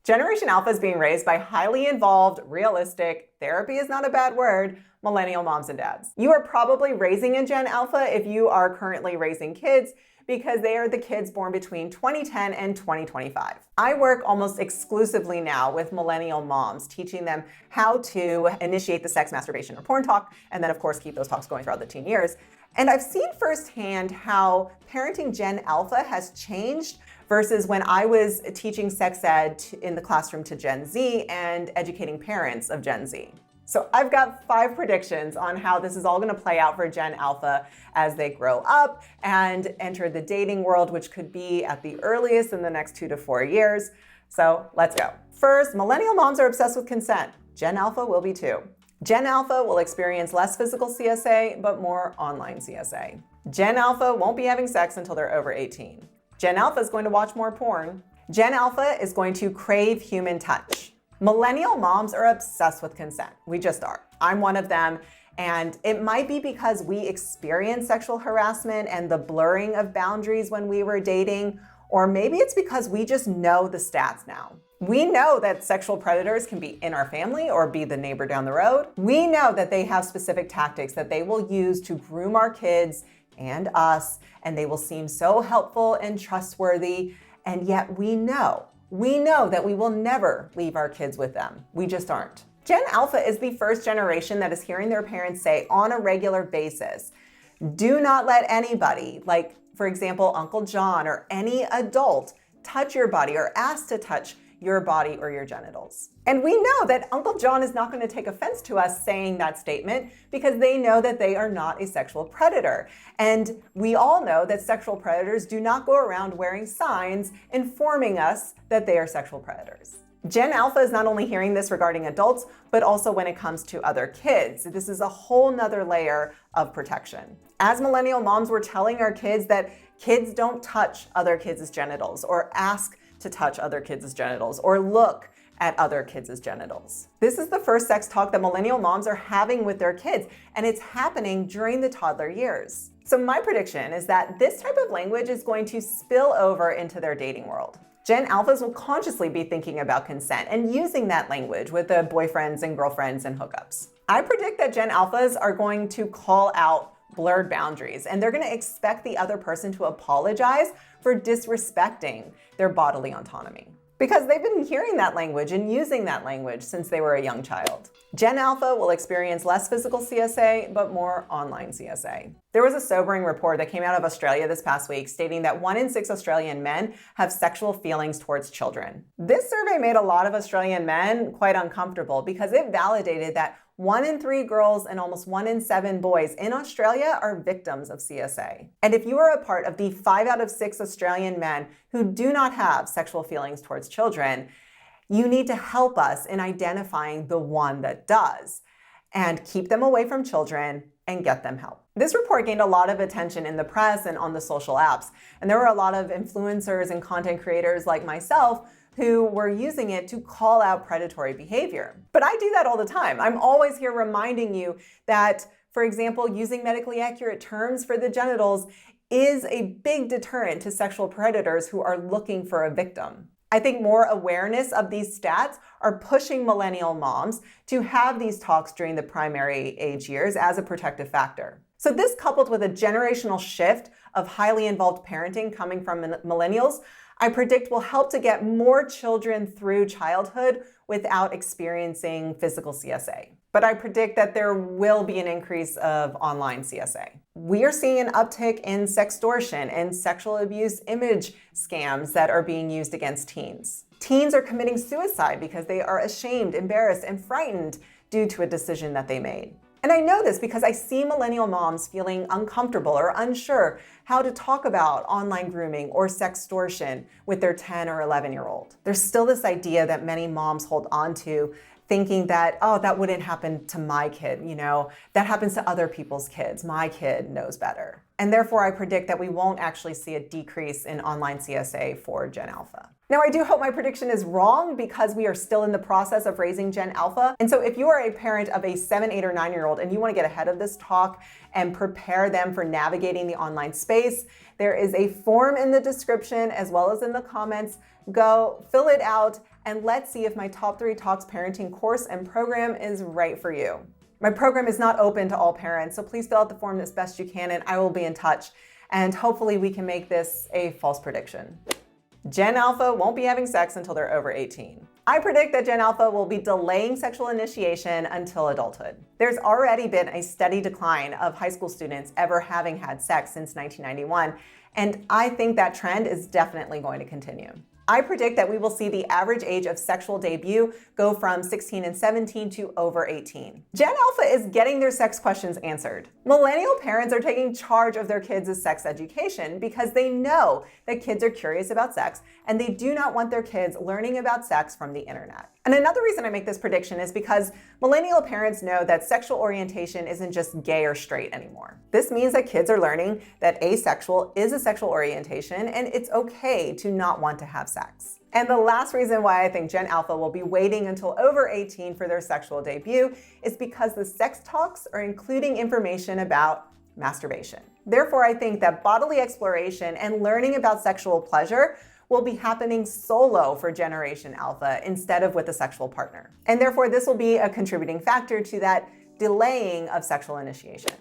Generation Alpha is being raised by highly involved, realistic, therapy is not a bad word, millennial moms and dads. You are probably raising a Gen Alpha if you are currently raising kids, because they are the kids born between 2010 and 2025. I work almost exclusively now with millennial moms, teaching them how to initiate the sex, masturbation, or porn talk, and then of course keep those talks going throughout the teen years. And I've seen firsthand how parenting Gen Alpha has changed versus when I was teaching sex ed in the classroom to Gen Z and educating parents of Gen Z. So I've got 5 predictions on how this is all going to play out for Gen Alpha as they grow up and enter the dating world, which could be at the earliest in the next 2 to 4 years. So let's go. First, millennial moms are obsessed with consent. Gen Alpha will be too. Gen Alpha will experience less physical CSA, but more online CSA. Gen Alpha won't be having sex until they're over 18. Gen Alpha is going to watch more porn. Gen Alpha is going to crave human touch. Millennial moms are obsessed with consent. We just are. I'm one of them. And it might be because we experienced sexual harassment and the blurring of boundaries when we were dating, or maybe it's because we just know the stats now. We know that sexual predators can be in our family or be the neighbor down the road. We know that they have specific tactics that they will use to groom our kids and us, and they will seem so helpful and trustworthy. And yet we know that we will never leave our kids with them. We just aren't. Gen Alpha is the first generation that is hearing their parents say on a regular basis, do not let anybody, like for example, Uncle John or any adult, touch your body or ask to touch your body or your genitals. And we know that Uncle John is not going to take offense to us saying that statement because they know that they are not a sexual predator. And we all know that sexual predators do not go around wearing signs informing us that they are sexual predators. Gen Alpha is not only hearing this regarding adults, but also when it comes to other kids. This is a whole nother layer of protection. As millennial moms, we're telling our kids that kids don't touch other kids' genitals or ask to touch other kids' genitals or look at other kids' genitals. This is the first sex talk that millennial moms are having with their kids, and it's happening during the toddler years. So my prediction is that this type of language is going to spill over into their dating world. Gen Alphas will consciously be thinking about consent and using that language with their boyfriends and girlfriends and hookups. I predict that Gen Alphas are going to call out blurred boundaries, and they're going to expect the other person to apologize for disrespecting their bodily autonomy, because they've been hearing that language and using that language since they were a young child. Gen Alpha will experience less physical CSA, but more online CSA. There was a sobering report that came out of Australia this past week stating that 1 in 6 Australian men have sexual feelings towards children. This survey made a lot of Australian men quite uncomfortable because it validated that 1 in 3 girls and almost 1 in 7 boys in Australia are victims of CSA. And if you are a part of the 5 out of 6 Australian men who do not have sexual feelings towards children, you need to help us in identifying the one that does and keep them away from children and get them help. This report gained a lot of attention in the press and on the social apps. And there were a lot of influencers and content creators like myself who were using it to call out predatory behavior. But I do that all the time. I'm always here reminding you that, for example, using medically accurate terms for the genitals is a big deterrent to sexual predators who are looking for a victim. I think more awareness of these stats are pushing millennial moms to have these talks during the primary age years as a protective factor. So this, coupled with a generational shift of highly involved parenting coming from millennials, I predict will help to get more children through childhood without experiencing physical CSA. But I predict that there will be an increase of online CSA. We are seeing an uptick in sextortion and sexual abuse image scams that are being used against teens. Teens are committing suicide because they are ashamed, embarrassed, and frightened due to a decision that they made. And I know this because I see millennial moms feeling uncomfortable or unsure how to talk about online grooming or sextortion with their 10 or 11-year-old. There's still this idea that many moms hold on to, thinking that, oh, that wouldn't happen to my kid, that happens to other people's kids. My kid knows better. And therefore, I predict that we won't actually see a decrease in online CSA for Gen Alpha. Now, I do hope my prediction is wrong because we are still in the process of raising Gen Alpha. And so if you are a parent of a 7, 8, or 9-year-old and you want to get ahead of this talk and prepare them for navigating the online space, there is a form in the description as well as in the comments. Go fill it out, and let's see if my Top 3 Talks parenting course and program is right for you. My program is not open to all parents, so please fill out the form as best you can and I will be in touch. And hopefully we can make this a false prediction. Gen Alpha won't be having sex until they're over 18. I predict that Gen Alpha will be delaying sexual initiation until adulthood. There's already been a steady decline of high school students ever having had sex since 1991, and I think that trend is definitely going to continue. I predict that we will see the average age of sexual debut go from 16 and 17 to over 18. Gen Alpha is getting their sex questions answered. Millennial parents are taking charge of their kids' sex education because they know that kids are curious about sex and they do not want their kids learning about sex from the internet. And another reason I make this prediction is because millennial parents know that sexual orientation isn't just gay or straight anymore. This means that kids are learning that asexual is a sexual orientation and it's okay to not want to have sex. And the last reason why I think Gen Alpha will be waiting until over 18 for their sexual debut is because the sex talks are including information about masturbation. Therefore, I think that bodily exploration and learning about sexual pleasure will be happening solo for Generation Alpha instead of with a sexual partner. And therefore, this will be a contributing factor to that delaying of sexual initiation.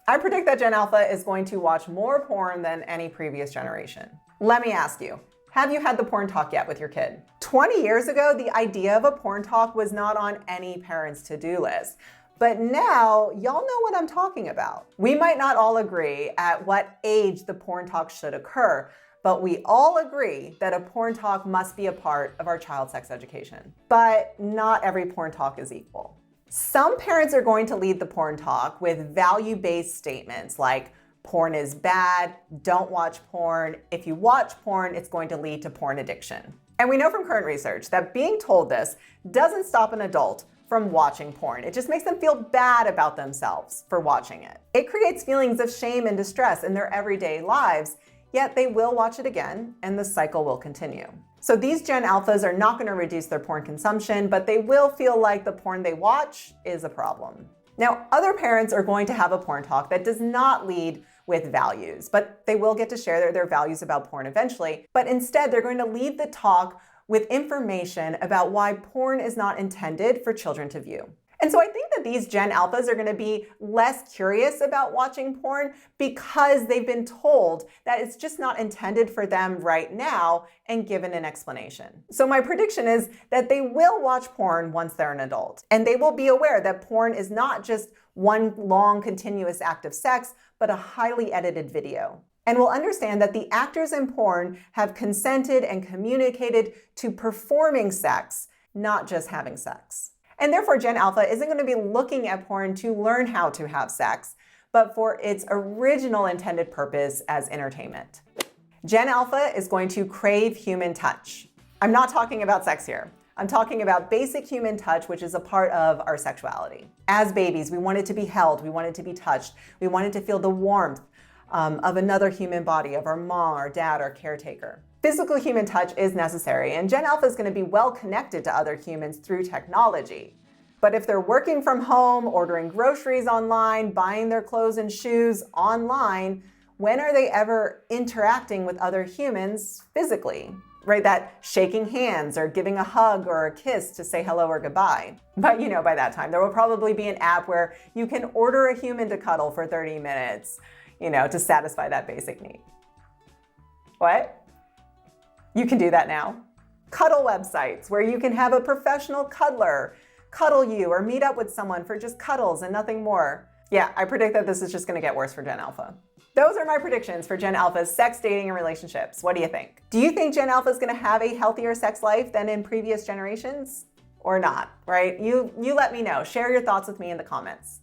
I predict that Gen Alpha is going to watch more porn than any previous generation. Let me ask you, have you had the porn talk yet with your kid? 20 years ago, the idea of a porn talk was not on any parent's to-do list. But now, y'all know what I'm talking about. We might not all agree at what age the porn talk should occur, but we all agree that a porn talk must be a part of our child's sex education. But not every porn talk is equal. Some parents are going to lead the porn talk with value-based statements like, porn is bad, don't watch porn. If you watch porn, it's going to lead to porn addiction. And we know from current research that being told this doesn't stop an adult from watching porn. It just makes them feel bad about themselves for watching it. It creates feelings of shame and distress in their everyday lives, yet they will watch it again and the cycle will continue. So these Gen Alphas are not going to reduce their porn consumption, but they will feel like the porn they watch is a problem. Now, other parents are going to have a porn talk that does not lead with values, but they will get to share their values about porn eventually. But instead, they're going to lead the talk with information about why porn is not intended for children to view. And so I think that these Gen Alphas are going to be less curious about watching porn because they've been told that it's just not intended for them right now and given an explanation. So my prediction is that they will watch porn once they're an adult, and they will be aware that porn is not just one long continuous act of sex, but a highly edited video. And will understand that the actors in porn have consented and communicated to performing sex, not just having sex. And therefore, Gen Alpha isn't going to be looking at porn to learn how to have sex, but for its original intended purpose as entertainment. Gen Alpha is going to crave human touch. I'm not talking about sex here. I'm talking about basic human touch, which is a part of our sexuality. As babies, we wanted to be held, we wanted to be touched, we wanted to feel the warmth of another human body, of our mom, our dad, our caretaker. Physical human touch is necessary, and Gen Alpha is going to be well connected to other humans through technology. But if they're working from home, ordering groceries online, buying their clothes and shoes online, when are they ever interacting with other humans physically? Right? That shaking hands or giving a hug or a kiss to say hello or goodbye. But you know, by that time, there will probably be an app where you can order a human to cuddle for 30 minutes, to satisfy that basic need. What? You can do that now. Cuddle websites where you can have a professional cuddler cuddle you or meet up with someone for just cuddles and nothing more. Yeah, I predict that this is just going to get worse for Gen Alpha. Those are my predictions for Gen Alpha's sex, dating, and relationships. What do you think? Do you think Gen Alpha is going to have a healthier sex life than in previous generations? Or not, right? You let me know. Share your thoughts with me in the comments.